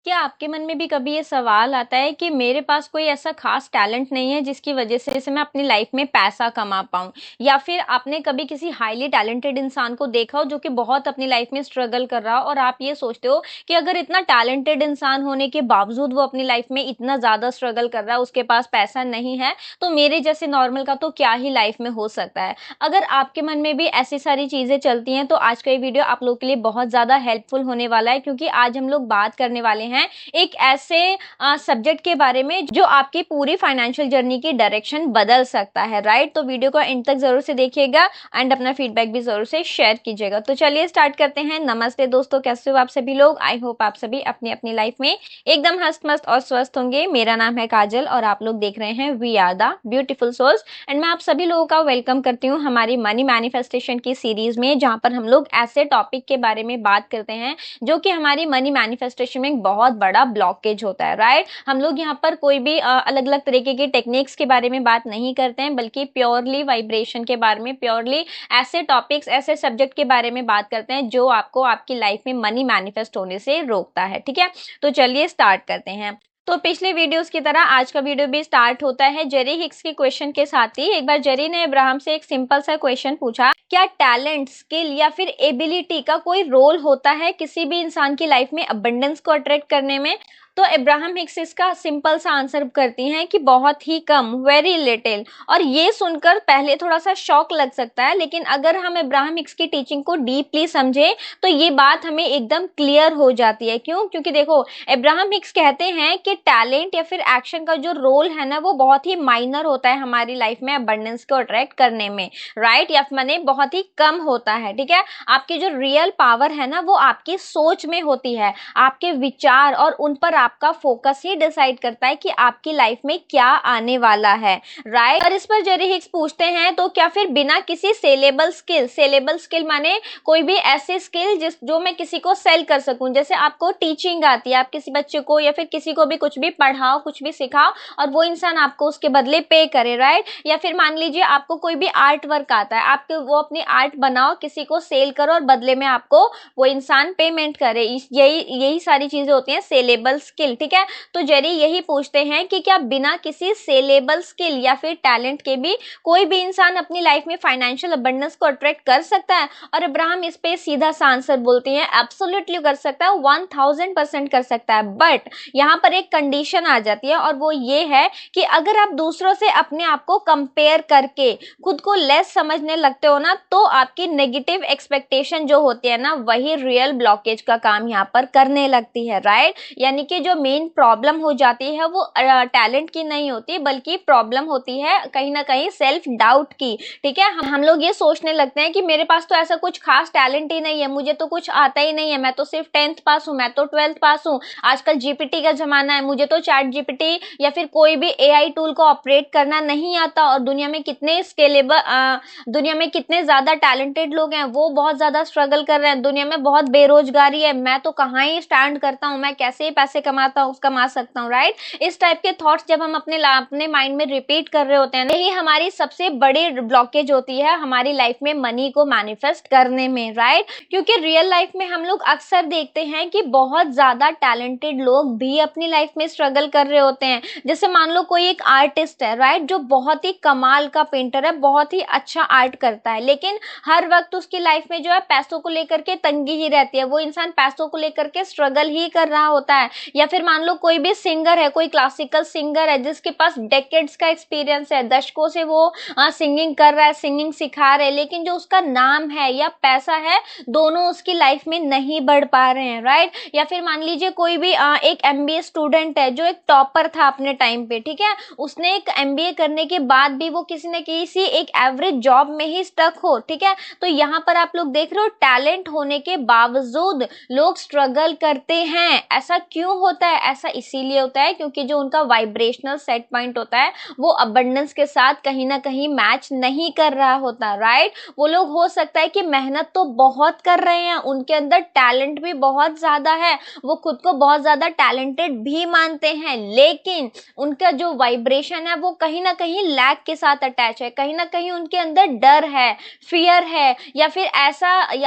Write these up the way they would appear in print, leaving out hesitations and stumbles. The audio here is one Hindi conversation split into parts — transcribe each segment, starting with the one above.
क्या आपके मन में भी कभी ये सवाल आता है कि मेरे पास कोई ऐसा खास टैलेंट नहीं है जिसकी वजह से मैं अपनी लाइफ में पैसा कमा पाऊं? या फिर आपने कभी किसी हाईली टैलेंटेड इंसान को देखा हो जो कि बहुत अपनी लाइफ में स्ट्रगल कर रहा हो और आप ये सोचते हो कि अगर इतना टैलेंटेड इंसान होने के बावजूद वो अपनी लाइफ में इतना ज्यादा स्ट्रगल कर रहा है, उसके पास पैसा नहीं है, तो मेरे जैसे नॉर्मल का तो क्या ही लाइफ में हो सकता है। अगर आपके मन में भी ऐसी सारी चीजें चलती हैं तो आज का ये वीडियो आप लोग के लिए बहुत ज्यादा हेल्पफुल होने वाला है, क्योंकि आज हम लोग बात करने वाले हैं एक ऐसे सब्जेक्ट के बारे में जो आपकी पूरी फाइनेंशियल जर्नी की डायरेक्शन बदल सकता है। राइट, तो वीडियो को एंड तक जरूर से देखिएगा एंड अपना फीडबैक भी जरूर से शेयर कीजिएगा। तो चलिए स्टार्ट करते हैं। नमस्ते दोस्तों, कैसे हो आप सभी लोग? आई होप आप सभी अपनी अपनी लाइफ में एकदम हंस मस्त और स्वस्थ होंगे। मेरा नाम है काजल और आप लोग देख रहे हैं we are the beautiful souls and मैं आप सभी लोगों का वेलकम करती हूँ हमारी मनी मैनिफेस्टेशन की सीरीज में, जहां पर हम लोग ऐसे टॉपिक के बारे में बात करते हैं जो कि हमारी मनी मैनिफेस्टेशन में एक बहुत बड़ा ब्लॉकेज होता है। राइट, हम लोग यहाँ पर कोई भी अलग अलग तरीके की टेक्निक्स के बारे में बात नहीं करते हैं, बल्कि प्योरली वाइब्रेशन के बारे में, प्योरली ऐसे टॉपिक्स, ऐसे सब्जेक्ट के बारे में बात करते हैं जो आपको आपकी लाइफ में मनी मैनिफेस्ट होने से रोकता है। ठीक है, तो चलिए स्टार्ट करते हैं। तो पिछले वीडियोस की तरह आज का वीडियो भी स्टार्ट होता है जेरी हिक्स के क्वेश्चन के साथ ही। एक बार जेरी ने अब्राहम से एक सिंपल सा क्वेश्चन पूछा, क्या टैलेंट, स्किल या फिर एबिलिटी का कोई रोल होता है किसी भी इंसान की लाइफ में अबंडेंस को अट्रैक्ट करने में? तो अब्राहम हिक्स इसका सिंपल सा आंसर करती हैं कि बहुत ही कम, वेरी लिटिल। और ये सुनकर पहले थोड़ा सा शॉक लग सकता है, लेकिन अगर हम अब्राहम हिक्स की टीचिंग को डीपली समझे तो ये बात हमें एकदम क्लियर हो जाती है। क्यों? क्योंकि देखो, अब्राहम हिक्स कहते हैं कि टैलेंट या फिर एक्शन का जो रोल है ना, वो बहुत ही माइनर होता है हमारी लाइफ में अबंडेंस को अट्रैक्ट करने में। राइट, या माने बहुत ही कम होता है। ठीक है, आपकी जो रियल पावर है ना, वो आपकी सोच में होती है, आपके विचार, और उन पर आपका फोकस ही डिसाइड करता है कि आपकी लाइफ में क्या आने वाला है। राइट, और इस पर जेरी हिक्स पूछते हैं, तो क्या फिर बिना किसी सेलेबल स्किल माने कोई भी ऐसी स्किल जो मैं किसी को सेल कर सकूं, जैसे आपको टीचिंग आती है, आप किसी बच्चे को या फिर किसी को भी कुछ भी पढ़ाओ, कुछ भी सिखाओ और वो इंसान आपको उसके बदले पे करे। राइट, या फिर मान लीजिए आपको कोई भी आर्ट वर्क आता है, आप वो अपनी आर्ट बनाओ, किसी को सेल करो और बदले में आपको वो इंसान पेमेंट करे। यही सारी चीजें होती हैं सेलेबल स्किल। ठीक है, तो जेरी यही पूछते हैं कि क्या बिना किसी सेलेबल स्किल या फिर टैलेंट के भी कोई भी इंसान अपनी लाइफ में फाइनेंशियल अबंडेंस को अट्रैक्ट कर सकता है? और अब्राहम इस पे सीधा सा आंसर बोलते हैं, एब्सोल्युटली कर सकता है, 1000% कर सकता है। बट यहाँ पर एक कंडीशन आ जाती है और वो ये है कि अगर आप दूसरों से अपने आप को कंपेयर करके खुद को लेस समझने लगते हो ना, तो आपकी नेगेटिव एक्सपेक्टेशन जो होती है ना, वही रियल ब्लॉकेज का काम यहाँ पर करने लगती है। राइट, यानी कि जो मेन प्रॉब्लम हो जाती है वो टैलेंट की नहीं होती, बल्कि प्रॉब्लम होती है कहीं ना कहीं सेल्फ डाउट की। ठीक है, हम लोग ये सोचने लगते हैं कि मेरे पास तो ऐसा कुछ खास टैलेंट ही नहीं है, मुझे तो कुछ आता ही नहीं है, मैं तो सिर्फ 10th पास हूँ, मैं तो 12th पास हूँ, आजकल जीपीटी का जमाना है, मुझे तो चैट जीपीटी या फिर कोई भी एआई टूल को ऑपरेट करना नहीं आता। और दुनिया में कितने दुनिया में कितने ज्यादा टैलेंटेड लोग हैं, वो बहुत ज्यादा स्ट्रगल कर रहे हैं, दुनिया में बहुत बेरोजगारी है, मैं तो कहाँ ही स्टैंड करता हूँ, मैं कैसे पैसे कमा सकता हूँ। राइट, इस टाइप के थॉट्स जब हम अपने माइंड में रिपीट कर रहे होते हैं, यही हमारी सबसे बड़ी ब्लॉकेज होती है हमारी लाइफ में मनी को मैनिफेस्ट करने में। राइट, क्योंकि रियल लाइफ में हम लोग अक्सर देखते हैं कि बहुत ज्यादा टैलेंटेड लोग भी अपनी लाइफ में स्ट्रगल कर रहे होते हैं। जैसे मान लो कोई एक आर्टिस्ट है, राइट, जो बहुत ही कमाल का पेंटर है, बहुत ही अच्छा आर्ट करता है, लेकिन हर वक्त उसकी लाइफ में जो है पैसों को लेकर के तंगी ही रहती है, वो इंसान पैसों को लेकर के स्ट्रगल ही कर रहा होता है। या फिर मान लो कोई भी सिंगर है, कोई क्लासिकल सिंगर है जिसके पास डेकेड्स का एक्सपीरियंस है, दशकों से वो सिंगिंग कर रहा है, सिंगिंग सिखा रहे हैं, लेकिन जो उसका नाम है या पैसा है, दोनों उसकी लाइफ में नहीं बढ़ पा रहे हैं। राइट, या फिर मान लीजिए कोई भी एक एमबीए स्टूडेंट है जो एक टॉपर था अपने टाइम पे। ठीक है, उसने एक एमबीए करने के बाद भी वो किसी न किसी एक एवरेज जॉब में ही स्टक हो। ठीक है, तो यहाँ पर आप लोग देख रहे हो टैलेंट होने के बावजूद लोग स्ट्रगल करते हैं। ऐसा क्यों होता है? ऐसा इसीलिए होता है क्योंकि जो उनका वाइब्रेशनल सेट पॉइंट होता है वो अबंडेंस के साथ कहीं ना कहीं मैच नहीं कर रहा होता। राइट, वो लोग हो सकता है कि मेहनत तो बहुत कर रहे हैं, उनके अंदर टैलेंट भी बहुत ज्यादा है, वो खुद को बहुत ज्यादा टैलेंटेड भी मानते हैं, लेकिन उनका जो वाइब्रेशन है वो कहीं ना कहीं लैक के साथ अटैच है, कहीं ना कहीं उनके अंदर डर है, फियर है, या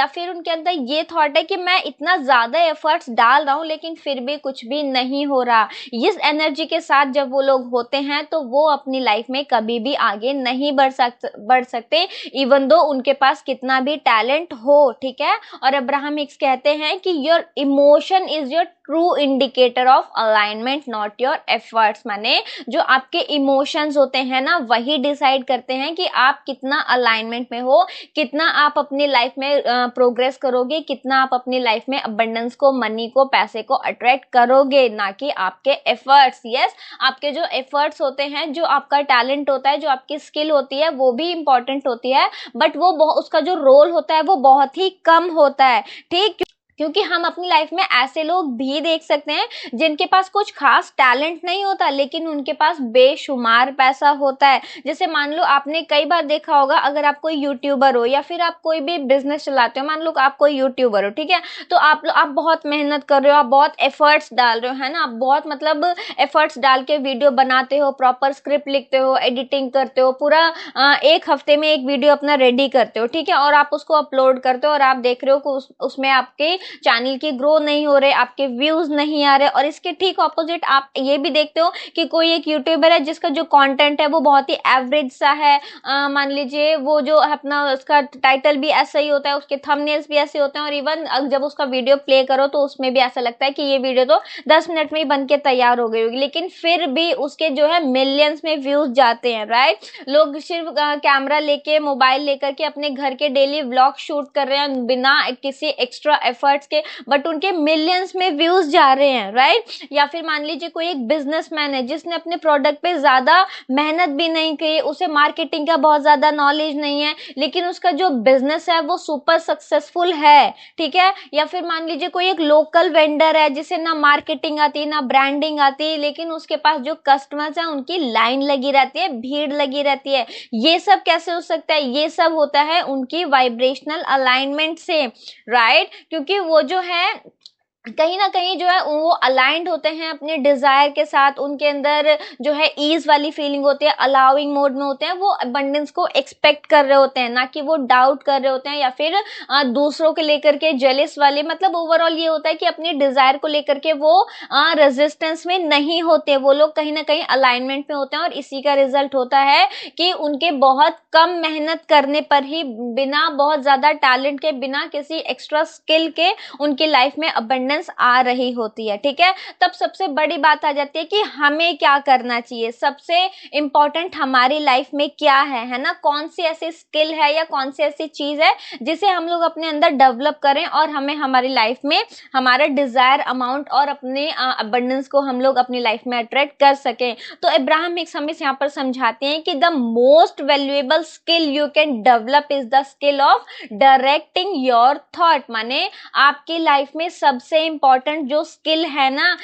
फिर उनके अंदर ये थॉट है कि मैं इतना ज्यादा एफर्ट्स डाल रहा हूं लेकिन फिर भी कुछ भी नहीं हो रहा। इस एनर्जी के साथ जब वो लोग होते हैं तो वो अपनी लाइफ में कभी भी आगे नहीं बढ़ सकते, इवन दो उनके पास कितना भी टैलेंट हो, ठीक है। और अब्राहम हिक्स कहते हैं कि your emotion is your true indicator of alignment, not your efforts. माने जो आपके इमोशंस होते हैं ना, वही डिसाइड करते हैं कि आप कितना अलाइनमेंट में हो, कितना आप अपनी लाइफ में प्रोग्रेस करोगे, कितना आप अपनी लाइफ में अबंडेंस को, मनी को, पैसे को अट्रैक्ट करोगे, ना कि आपके एफर्ट्स। यस, आपके जो एफर्ट्स होते हैं, जो आपका टैलेंट होता है, जो आपकी स्किल होती है, वो भी इंपॉर्टेंट होती है, बट वो उसका जो रोल होता है वो बहुत ही कम होता है, ठीक। क्योंकि हम अपनी लाइफ में ऐसे लोग भी देख सकते हैं जिनके पास कुछ खास टैलेंट नहीं होता, लेकिन उनके पास बेशुमार पैसा होता है। जैसे मान लो आपने कई बार देखा होगा, अगर आप कोई यूट्यूबर हो या फिर आप कोई भी बिजनेस चलाते हो, मान लो आप कोई यूट्यूबर हो, ठीक है, तो आप बहुत मेहनत कर रहे हो, आप बहुत एफर्ट्स डाल रहे हो, है ना, आप बहुत मतलब एफर्ट्स डाल के वीडियो बनाते हो, प्रॉपर स्क्रिप्ट लिखते हो, एडिटिंग करते हो, पूरा एक हफ्ते में एक वीडियो अपना रेडी करते हो, ठीक है, और आप उसको अपलोड करते हो और आप देख रहे हो कि उसमें आपके चैनल की ग्रो नहीं हो रहे, आपके व्यूज नहीं आ रहे। और इसके ठीक ऑपोजिट आप ये भी देखते हो कि कोई एक यूट्यूबर है जिसका जो कंटेंट है वो बहुत ही एवरेज सा है, मान लीजिए वो जो अपना उसका टाइटल भी ऐसा ही होता है, उसके थंबनेल्स भी ऐसे होते हैं, और इवन जब उसका वीडियो प्ले करो तो उसमें भी ऐसा लगता है कि ये वीडियो तो 10 मिनट में ही बन के तैयार हो गई होगी, लेकिन फिर भी उसके जो है मिलियंस में व्यूज जाते हैं, राइट। लोग सिर्फ कैमरा लेके, मोबाइल लेकर के अपने घर के डेली व्लॉग शूट कर रहे हैं बिना किसी एक्स्ट्रा एफर्ट के, बट उनके मिलियंस में व्यूज जा रहे हैं, राइट। या फिर मान लीजिए कोई एक बिजनेसमैन है जिसने अपने प्रोडक्ट पे ज्यादा मेहनत भी नहीं की, उसे मार्केटिंग का बहुत ज्यादा नॉलेज नहीं है, लेकिन उसका जो बिजनेस है वो सुपर सक्सेसफुल है, ठीक है। या फिर मान लीजिए कोई एक लोकल वेंडर है जिसे ना मार्केटिंग आती, ना ब्रांडिंग आती, लेकिन उसके पास जो कस्टमर्स हैं उनकी लाइन लगी रहती है, भीड़ लगी रहती है। ये सब कैसे हो सकता है? ये सब होता है उनकी वाइब्रेशनल अलाइनमेंट से, राइट। क्योंकि वो जो है कहीं ना कहीं जो है वो अलाइंड होते हैं अपने डिजायर के साथ, उनके अंदर जो है ईज वाली फीलिंग होती है, अलाउइंग मोड में होते हैं, वो अबंडेंस को एक्सपेक्ट कर रहे होते हैं, ना कि वो डाउट कर रहे होते हैं या फिर दूसरों के लेकर के जेलिस वाले। मतलब ओवरऑल ये होता है कि अपने डिजायर को लेकर के वो रेजिस्टेंस में नहीं होते, वो लोग कहीं ना कहीं अलाइनमेंट में होते हैं, और इसी का रिजल्ट होता है कि उनके बहुत कम मेहनत करने पर ही, बिना बहुत ज्यादा टैलेंट के, बिना किसी एक्स्ट्रा स्किल के, उनकी लाइफ में अबंडेंस आ रही होती है, ठीक है। तब सबसे बड़ी बात आ जाती है कि हमें क्या करना चाहिए, सबसे इंपॉर्टेंट हमारी लाइफ में क्या है ना, कौन सी ऐसी स्किल है या कौन सी ऐसी चीज है जिसे हम लोग अपने अंदर डेवलप करें और हमें हमारी लाइफ में हमारा डिजायर अमाउंट और अपने अबंडेंस को हम लोग अपनी लाइफ में अट्रैक्ट कर सकें। तो अब्राहम हिक्स हमें यहाँ पर समझाते हैं कि the most valuable skill you can develop is the skill of directing your thought. माने आपकी लाइफ में सबसे इंपॉर्टेंट जो स्किल है ना,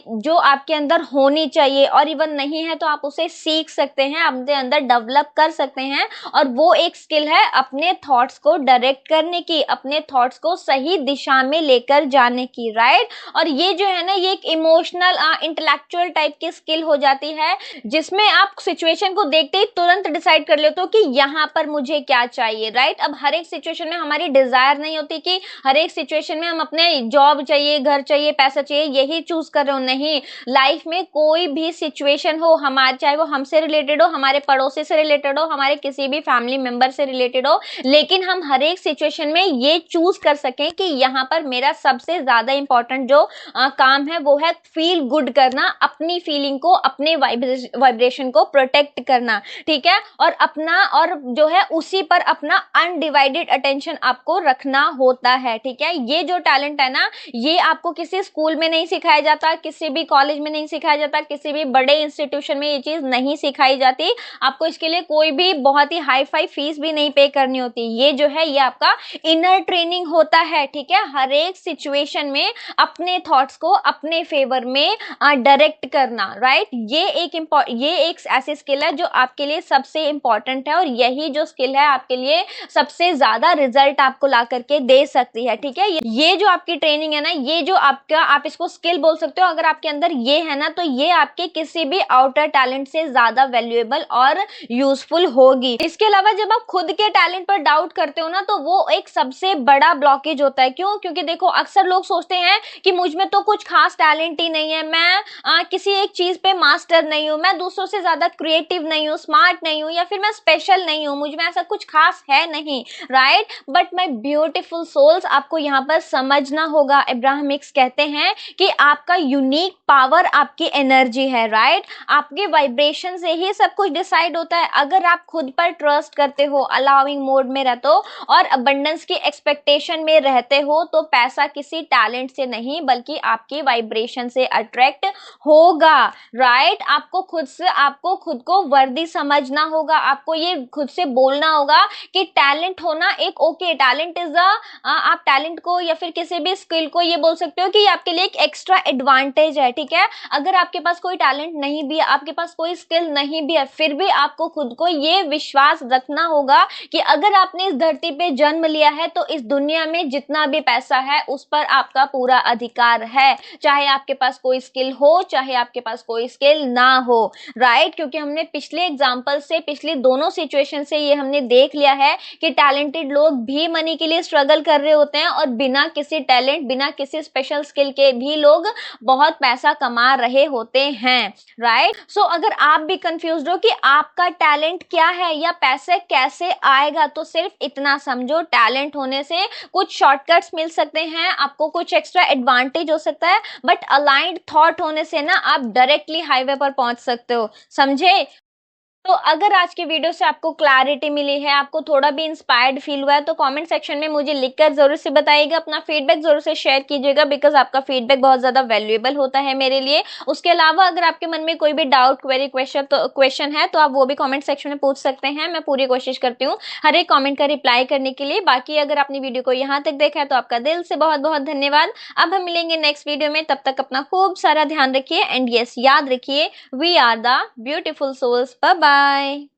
जो आपके अंदर होनी चाहिए, और इवन नहीं है तो आप उसे सीख सकते हैं, अपने अंदर डेवलप कर सकते हैं, और वो एक स्किल है अपने थॉट्स को डायरेक्ट करने की, अपने थॉट्स को सही दिशा में लेकर जाने की, राइट। और ये जो है ना, ये एक इमोशनल इंटेलेक्चुअल टाइप की स्किल हो जाती है, जिसमें आप सिचुएशन को देखते ही तुरंत डिसाइड कर लेते हो कि यहाँ पर मुझे क्या चाहिए, राइट। अब हर एक सिचुएशन में हमारी डिजायर नहीं होती कि हर एक सिचुएशन में हम अपने जॉब चाहिए, घर चाहिए, पैसा चाहिए, यही चूज कर रहे हो, नहीं। लाइफ में कोई भी सिचुएशन हो हमारे, चाहे वो हमसे रिलेटेड हो, हमारे पड़ोसी से रिलेटेड हो, हमारे किसी भी फैमिली मेंबर से रिलेटेड हो, लेकिन हम हर एक सिचुएशन में ये चूज कर सकें कि यहाँ पर मेरा सबसे ज्यादा इंपॉर्टेंट जो काम है वो है फील गुड करना, अपनी फीलिंग को, अपने वाइब्रेशन को प्रोटेक्ट करना, ठीक है। और अपना, और जो है उसी पर अपना अनडिवाइडेड अटेंशन आपको रखना होता है, ठीक है। ये जो टैलेंट है ना, ये आपको किसी स्कूल में नहीं सिखाया जाता, किसी भी कॉलेज में नहीं सिखाया जाता, किसी भी बड़े इंस्टीट्यूशन में ये चीज नहीं सिखाई जाती। आपको इसके लिए कोई भी बहुत ही हाई फाई फीस भी नहीं पे करनी होती। ये जो है ये आपका इनर ट्रेनिंग होता है, ठीक है। हर एक सिचुएशन में अपने थॉट्स को अपने फेवर में डायरेक्ट करना, राइट। ये एक ऐसी स्किल है जो आपके लिए सबसे इंपॉर्टेंट है, और यही जो स्किल है आपके लिए सबसे ज्यादा रिजल्ट आपको ला करके दे सकती है, ठीक है। ये जो आपकी ट्रेनिंग है ना, ना, ये जो आपका, आप इसको स्किल बोल सकते हो, अगर आपके अंदर ये है ना, तो ये आपके किसी भी आउटर टैलेंट से ज्यादा वैल्यूएबल और यूजफुल होगी। इसके अलावा जब आप खुद के टैलेंट पर डाउट करते हो ना, तो वो एक सबसे बड़ा ब्लॉकेज होता है। क्यों? क्योंकि देखो, अक्सर लोग सोचते हैं कि मुझ में तो कुछ खास टैलेंट ही नहीं है, मैं किसी एक चीज पे मास्टर नहीं हूं, मैं दूसरों से ज्यादा क्रिएटिव नहीं हूं, स्मार्ट नहीं हूं, या फिर मैं स्पेशल नहीं हूं, मुझ में ऐसा कुछ खास है नहीं, right. But my beautiful souls, आपको यहाँ पर समझना होगा, अब्राहमिक्स कहते हैं कि आपका यूनिक पावर आपकी एनर्जी है, राइट। आपके वाइब्रेशन से ही सब कुछ डिसाइड होता है। अगर आप खुद पर ट्रस्ट करते हो, अलाउइंग मोड में रहते हो और अबंडेंस की एक्सपेक्टेशन में रहते हो, तो पैसा किसी टैलेंट से नहीं बल्कि आपकी वाइब्रेशन से अट्रैक्ट होगा, राइट। आपको खुद को वर्दी समझना होगा, आपको ये खुद से बोलना होगा कि टैलेंट होना एक ओके, टैलेंट इज आप टैलेंट को या फिर किसी भी स्किल को ये बोल सकते हो कि ये आपके लिए एक एक्स्ट्रा एडवांटेज है, ठीक है। अगर आपके पास कोई टैलेंट नहीं भी है, आपके पास कोई स्किल नहीं भी है, फिर भी आपको खुद को ये विश्वास रखना होगा कि अगर आपने इस धरती पे जन्म लिया है तो इस दुनिया में जितना भी पैसा है उस पर आपका पूरा अधिकार है, चाहे आपके पास कोई स्किल हो, चाहे आपके पास कोई स्किल ना हो, राइट। क्योंकि हमने पिछले एग्जांपल से, पिछली दोनों सिचुएशन से ये हमने देख लिया है कि टैलेंटेड लोग भी मनी के लिए स्ट्रगल कर रहे होते हैं और बिना किसी टैलेंट, बिना किसी स्पेशल स्किल के भी लोग बहुत पैसा कमा रहे होते हैं, राइट। सो अगर आप भी कंफ्यूज हो कि आपका टैलेंट क्या है या पैसे कैसे आएगा, तो सिर्फ इतना समझो, टैलेंट होने से कुछ शॉर्टकट्स मिल सकते हैं, आपको कुछ एक्स्ट्रा एडवांटेज हो सकता है, बट अलाइंड थॉट होने से ना आप डायरेक्टली हाईवे पर पहुंच सकते हो, समझे। तो अगर आज की वीडियो से आपको क्लैरिटी मिली है, आपको थोड़ा भी इंस्पायर्ड फील हुआ है, तो कमेंट सेक्शन में मुझे लिखकर जरूर से बताइएगा, अपना फीडबैक जरूर से शेयर कीजिएगा, बिकॉज आपका फीडबैक बहुत ज्यादा वैल्यूएबल होता है मेरे लिए। उसके अलावा अगर आपके मन में कोई भी डाउट, क्वेरी, क्वेश्चन है तो आप वो भी कॉमेंट सेक्शन में पूछ सकते हैं। मैं पूरी कोशिश करती हूँ हर एक कॉमेंट का रिप्लाई करने के लिए। बाकी अगर आपने वीडियो को यहाँ तक देखा है तो आपका दिल से बहुत बहुत धन्यवाद। अब हम मिलेंगे नेक्स्ट वीडियो में, तब तक अपना खूब सारा ध्यान रखिए एंड यस, याद रखिए, we are the beautiful souls. Bye bye.